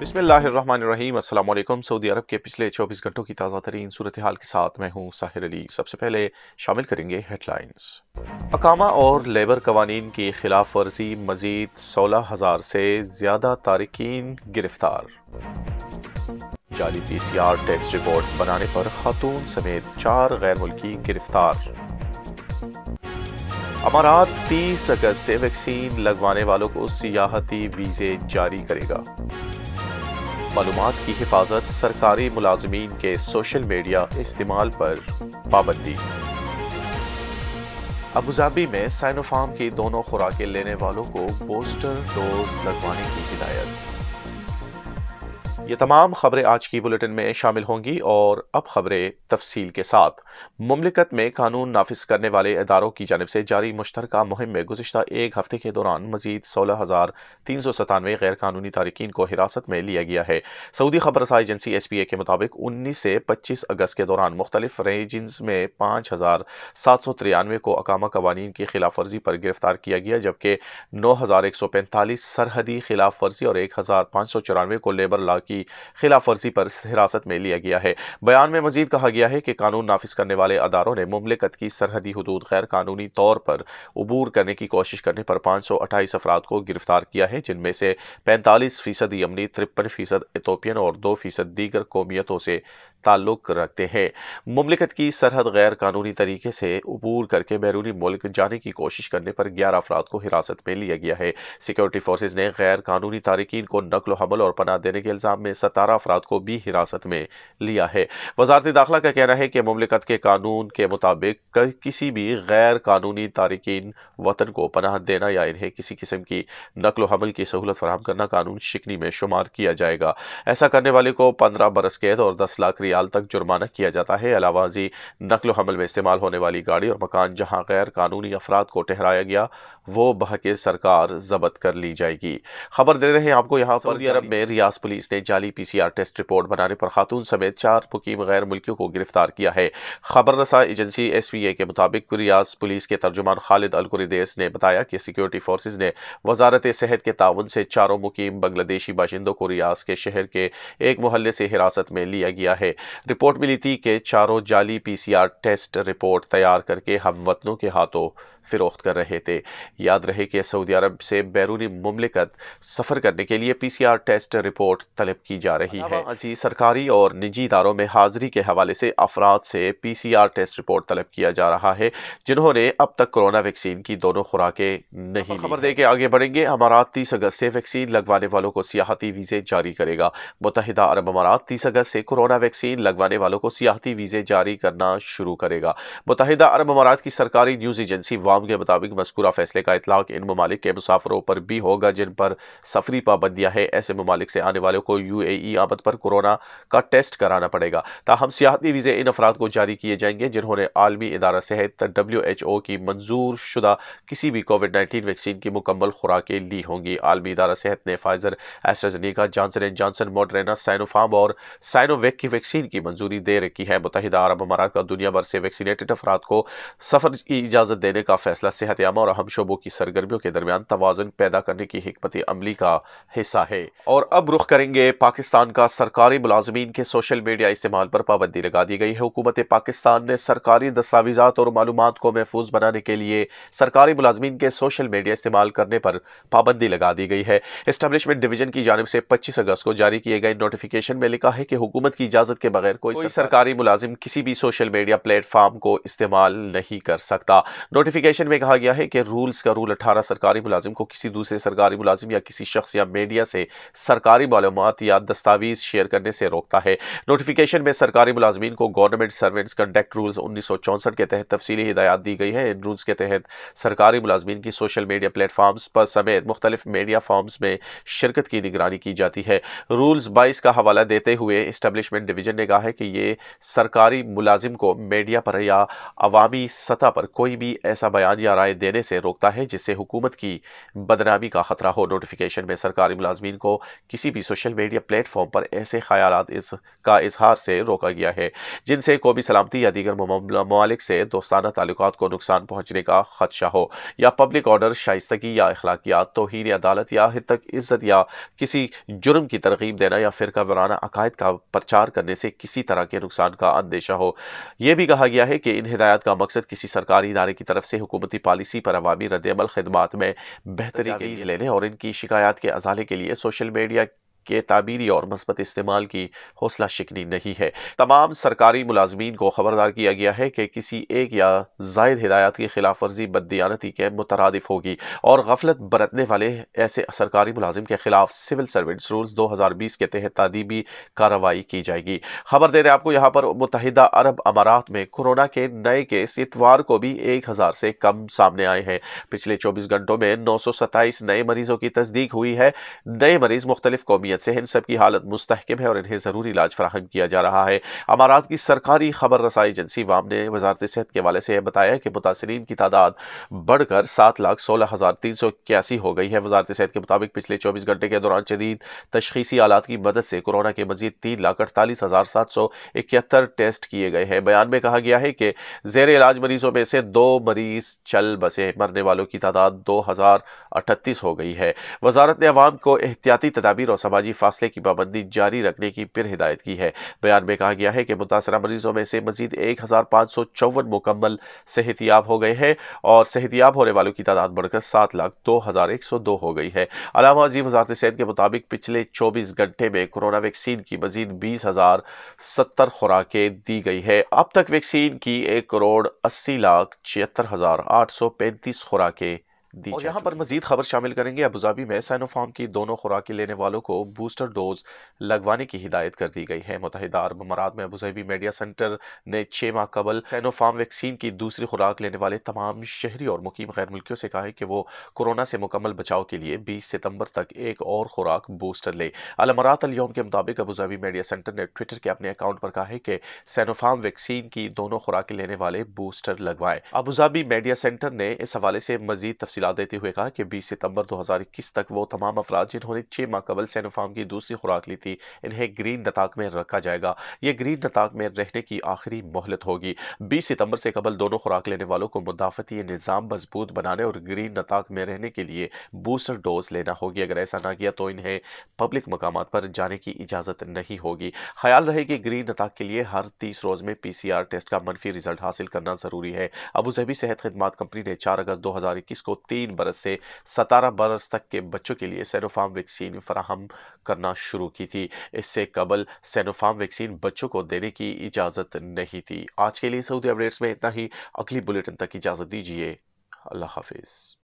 بسم اللہ الرحمن الرحیم۔ السلام علیکم۔ سعودی عرب کے پچھلے 24 گھنٹوں کی تازہ ترین صورتحال کے ساتھ میں ہوں ساحر علی۔ سب سے پہلے شامل کریں گے ہیڈ لائنز۔ اقامہ اور لیبر قوانین کی خلاف ورزی، مزید 16,000 سے زیادہ تارکین گرفتار۔ جعلی پی سی آر ٹیسٹ رپورٹ بنانے پر خاتون سمیت 4 غیر ملکی گرفتار۔ امارات 30 اگست سے ویکسین لگوانے والوں کو سیاحتی ویزے جاری کرے گا۔ معلومات کی حفاظت، سرکاری ملازمین کے سوشل میڈیا استعمال پر پابندی۔ ابوظہبی میں سائنو فارم کی دونوں خوراکیں لینے والوں کو بوسٹر ڈوز لگوانے کی ہدایت۔ یہ تمام خبریں آج کی بلیٹن میں شامل ہوں گی، اور اب خبریں تفصیل کے ساتھ۔ مملکت میں قانون نافذ کرنے والے اداروں کی جانب سے جاری مشترکہ مہم میں گزشتہ ایک ہفتے کے دوران مزید 16,397 غیر قانونی تارکین کو حراست میں لیا گیا ہے۔ سعودی خبر رساں ایجنسی ایس پی اے کے مطابق 19 سے 25 اگست کے دوران مختلف ریجنز میں 5,793 کو اقامہ قوانین کی خلاف ورزی پر گرفتار کیا گیا، جبکہ 9,145 سرحدی خلاف ورزی اور 1,594 کو لیبر لا کی خلاف ورزی پر حراست میں لیا گیا ہے۔ بیان میں مزید کہا گیا ہے کہ قانون نافذ کرنے والے اداروں نے مملکت کی سرحدی حدود غیر قانونی طور پر عبور کرنے کی کوشش کرنے پر 528 افراد کو گرفتار کیا ہے، جن میں سے 45% یمنی، 53% ایتھوپین اور 2% دیگر قومیتوں سے تعلق رکھتے ہیں۔ مملکت کی سرحد غیر قانونی طریقے سے عبور کر کے بیرونی ملک جانے کی کوشش کرنے پر 11 افراد کو حراست میں لیا گیا ہے۔ سیکیورٹی فورسز نے غیر قانونی تارکین کو نقل و حمل اور پناہ دینے کے الزام میں 17 افراد کو بھی حراست میں لیا ہے۔ وزارت داخلہ کا کہنا ہے کہ مملکت کے قانون کے مطابق کسی بھی غیر قانونی تارکین وطن کو پناہ دینا یا انہیں کسی قسم کی نقل و حمل کی سہولت فراہم کرنا قانون شکنی میں شمار کیا جائے گا۔ ایسا کرنے والے کو 15 برس قید اور 10 لاکھ ریال تک جرمانہ کیا جاتا ہے۔ علاوہ ازیں نقل و حمل میں استعمال ہونے والی گاڑی اور مکان جہاں غیر قانونی افراد کو ٹھہرایا گیا، وہ بحق سرکار ضبط کر لی جائے گی۔ خبر دے رہے ہیں آپ کو یہاں پر سعودی عرب میں ریاض پولیس نے جعلی پی سی آر ٹیسٹ رپورٹ بنانے پر خاتون سمیت 4 مقیم غیر ملکیوں کو گرفتار کیا ہے۔ خبر رساں ایجنسی ایس پی اے کے مطابق ریاض پولیس کے ترجمان خالد القریدیس نے بتایا کہ سیکیورٹی فورسز نے وزارت صحت کے تعاون سے 4 مقیم بنگلہ دیشی باشندوں کو ریاض کے شہر کے ایک محلے سے حراست میں لیا گیا ہے۔ رپورٹ ملی تھی کہ چاروں جعلی پی سی آر ٹیسٹ رپورٹ تیار کر کے ہم وطنوں کے ہاتھوں فروخت کر رہے تھے۔ یاد رہے کہ سعودی عرب سے بیرونی مملکت سفر کرنے کے لیے پی سی آر ٹیسٹ رپورٹ طلب کی جا رہی ہے۔ اسی سرکاری اور نجی اداروں میں حاضری کے حوالے سے افراد سے پی سی آر ٹیسٹ رپورٹ طلب کیا جا رہا ہے، جنہوں نے اب تک کورونا ویکسین کی دونوں خوراکیں نہیں لی۔ خبر دے کے آگے بڑھیں گے۔ امارات 30 اگست سے ویکسین لگوانے والوں کو سیاحتی ویزے جاری کرے گا۔ متحدہ عرب امارات 30 اگست سے کورونا ویکسین لگوانے والوں کو سیاحتی ویزے جاری کرنا شروع کرے گا۔ متحدہ عرب امارات کی سرکاری نیوز ایجنسی وام کے مطابق مذکورہ فیصلے کا اطلاق ان ممالک کے مسافروں پر بھی ہوگا جن پر سفری پابندیاں ہیں۔ ایسے ممالک سے آنے والوں کو یو اے ای آمد پر کورونا کا ٹیسٹ کرانا پڑے گا۔ تاہم سیاحتی ویزے ان افراد کو جاری کیے جائیں گے جنہوں نے عالمی ادارہ صحت WHO کی منظور شدہ کسی بھی کووڈ-19 ویکسین کی مکمل خوراکیں لی ہوں گی۔ عالمی ادارہ صحت نے Pfizer, AstraZeneca, Johnson and Johnson, Moderna, Sinopharm اور سائنو ویک کی ویکسین کی منظوری دے رکھی ہے۔ متحدہ عرب امارات کا دنیا بھر سے ویکسینیٹڈ افراد کو سفر کی اجازت دینے کا فیصلہ صحت عامہ اور اہم شعبوں کی سرگرمیوں کے درمیان توازن پیدا کرنے کی حکمت عملی کا حصہ ہے۔ اور اب رخ کریں گے پاکستان کا۔ سرکاری ملازمین کے سوشل میڈیا استعمال پر پابندی لگا دی گئی ہے۔ حکومت پاکستان نے سرکاری دستاویزات اور معلومات کو محفوظ بنانے کے لیے سرکاری ملازمین کے سوشل میڈیا استعمال کرنے پر پابندی لگا دی گئی ہے۔ اسٹیبلشمنٹ ڈویژن کی جانب سے 25 اگست کو جاری کیے گئے نوٹیفیکیشن میں لکھا ہے کہ حکومت کی اجازت کے بغیر کوئی سرکاری ملازم کسی بھی سوشل میڈیا پلیٹ فارم کو استعمال نہیں کر سکتا۔ نوٹیفیکیشن میں کہا گیا ہے کہ رولز کا رول 18 سرکاری ملازم کو کسی دوسرے سرکاری ملازم یا کسی شخص یا میڈیا سے سرکاری معلومات یا دستاویز شیئر کرنے سے روکتا ہے۔ نوٹیفیکیشن میں سرکاری ملازمین کو گورنمنٹ سروینٹس کنڈکٹ رولز 1964 کے تحت تفصیلی ہدایات دی گئی ہیں۔ ان رولز کے تحت سرکاری ملازمین کی سوشل میڈیا پلیٹ فارمز پر سمیت مختلف میڈیا فارمز میں شرکت کی نگرانی کی جاتی ہے۔ رولز 22 کا حوالہ دیتے ہوئے اسٹیبلشمنٹ ڈویژن ایجنٹ نے کہا ہے کہ یہ سرکاری ملازم کو میڈیا پر یا عوامی سطح پر کوئی بھی ایسا بیان یا رائے دینے سے روکتا ہے جس سے حکومت کی بدنامی کا خطرہ ہو۔ نوٹیفیکیشن میں سرکاری ملازمین کو کسی بھی سوشل میڈیا پلیٹ فارم پر ایسے خیالات کا اظہار سے روکا گیا ہے جن سے قومی سلامتی یا دیگر ممالک سے دوستانہ تعلقات کو نقصان پہنچنے کا خدشہ ہو، یا پبلک آرڈر، شائستگی یا اخلاقیات، توہین عدالت یا حد تک عزت یا کسی جرم کی ترغیب دینا یا فرقہ وارانہ عقائد کا پرچار کرنے سے کسی طرح کے نقصان کا اندیشہ ہو۔ یہ بھی کہا گیا ہے کہ ان ہدایات کا مقصد کسی سرکاری ادارے کی طرف سے حکومتی پالیسی پر عوامی رد عمل، خدمات میں بہتری کے لیے لینے اور ان کی شکایات کے ازالے کے لیے سوشل میڈیا کے تعبیری اور مثبت استعمال کی حوصلہ شکنی نہیں ہے۔ تمام سرکاری ملازمین کو خبردار کیا گیا ہے کہ کسی ایک یا زائد ہدایات کی خلاف ورزی بددیانتی کے مترادف ہوگی اور غفلت برتنے والے ایسے سرکاری ملازم کے خلاف سول سرونٹس رولز 2020 کے تحت تعدیبی کارروائی کی جائے گی۔ خبر دے رہے ہیں آپ کو یہاں پر متحدہ عرب امارات میں کورونا کے نئے کیس اتوار کو بھی 1000 سے کم سامنے آئے ہیں۔ پچھلے 24 گھنٹوں میں 927 نئے مریضوں کی تصدیق ہوئی ہے۔ نئے مریض مختلف قومیت سے، ان سب کی حالت مستحکم ہے اور انہیں ضروری علاج فراہم کیا جا رہا ہے۔ امارات کی سرکاری خبر رسائی ایجنسی وام نے وزارت صحت کے حوالے سے بتایا کہ متاثرین کی تعداد بڑھ کر 7,16,381 ہو گئی ہے۔ وزارت صحت کے مطابق پچھلے 24 گھنٹے کے دوران جدید تشخیصی آلات کی مدد سے کورونا کے مزید 3,48,771 ٹیسٹ کیے گئے ہیں۔ بیان میں کہا گیا ہے کہ زیر علاج مریضوں میں سے 2 مریض چل بسے، مرنے والوں کی تعداد 2,038 ہو گئی ہے۔ وزارت نے عوام کو احتیاطی تدابیر اور سماجی فاصلے کی پابندی جاری رکھنے کی پھر ہدایت کی ہے۔ بیان میں کہا گیا ہے کہ متاثرہ مریضوں میں سے مزید 1,554 مکمل صحت یاب ہو گئے ہیں اور صحت یاب ہونے والوں کی تعداد بڑھ کر 7,02,102 ہو گئی ہے۔ علاوہ ازیں وزارت صحت کے مطابق پچھلے 24 گھنٹے میں کورونا ویکسین کی مزید 20,070 خوراکیں دی گئی ہے۔ اب تک ویکسین کی 1,80,76,835 خوراکیں دی اور یہاں پر مزید خبر شامل کریں گے۔ ابوظہبی میں سائنوفارم کی دونوں خوراکیں لینے والوں کو بوسٹر ڈوز لگوانے کی ہدایت کر دی گئی ہے۔ متحدہ عرب امارات میں ابوظہبی میڈیا سینٹر نے 6 ماہ قبل سائنوفارم ویکسین کی دوسری خوراک لینے والے تمام شہری اور مقیم غیر ملکیوں سے کہا ہے کہ وہ کورونا سے مکمل بچاؤ کے لیے 20 ستمبر تک ایک اور خوراک بوسٹر لے۔ الامارات الیوم کے مطابق ابوظہبی میڈیا سینٹر نے ٹویٹر کے اپنے اکاؤنٹ پر کہا ہے کہ سائنوفارم ویکسین کی دونوں خوراکیں لینے والے بوسٹر لگوائیں۔ ابوظہبی میڈیا سینٹر نے اس حوالے سے مزید تفصیلات دیتے ہوئے کہا کہ 20 ستمبر 2021 تک وہ تمام افراد جنہوں نے 6 ماہ قبل سائنوفارم کی دوسری خوراک لی تھی انہیں گرین نطاق میں رکھا جائے گا۔ یہ گرین نطاق میں رہنے کی آخری مہلت ہوگی۔ 20 ستمبر سے قبل دونوں خوراک لینے والوں کو مدافعتی نظام مضبوط بنانے اور گرین نطاق میں رہنے کے لیے بوسٹر ڈوز لینا ہوگی۔ اگر ایسا نہ کیا تو انہیں پبلک مقامات پر جانے کی اجازت نہیں ہوگی۔ خیال رہے کہ گرین نطاق کے لیے ہر 30 روز میں PCR ٹیسٹ کا منفی رزلٹ حاصل کرنا ضروری ہے۔ ابوظہبی صحت خدمات کمپنی نے 4 اگست 2021 کو 3 برس سے 17 برس تک کے بچوں کے لیے سائنوفارم ویکسین فراہم کرنا شروع کی تھی۔ اس سے قبل سائنوفارم ویکسین بچوں کو دینے کی اجازت نہیں تھی۔ آج کے لیے سعودی اپڈیٹس میں اتنا ہی۔ اگلی بلیٹن تک اجازت دیجیے۔ اللہ حافظ۔